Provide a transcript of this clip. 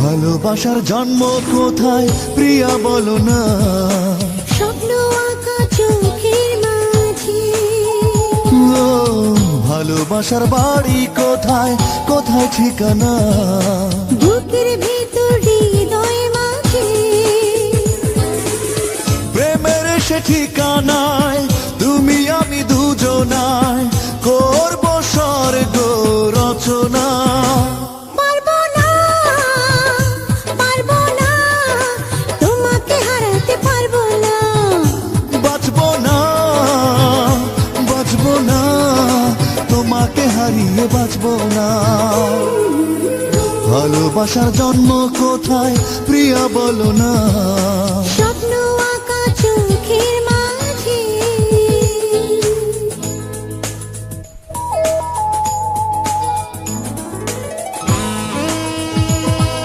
ভালোবাসার জন্ম কোথায় প্রিয়া বলো না। স্বপ্ন আঁকা চোখের মাঝে। ও ভালোবাসার বাড়ি কোথায়, কোথায় ঠিকানা। বুকের ভেতর হৃদয় মাঝে। প্রেমের সে ঠিকানায় তুমি আমি দুজনায় করব স্বর্গ রচনা। পারবো না, পারবো না, তোমাকে হারাতে পারবো না। বাঁচবো না, বাঁচবো না, তোমাকে হারিয়ে বাঁচবো না। ভালোবাসার জন্ম কোথায় প্রিয়া বলো না।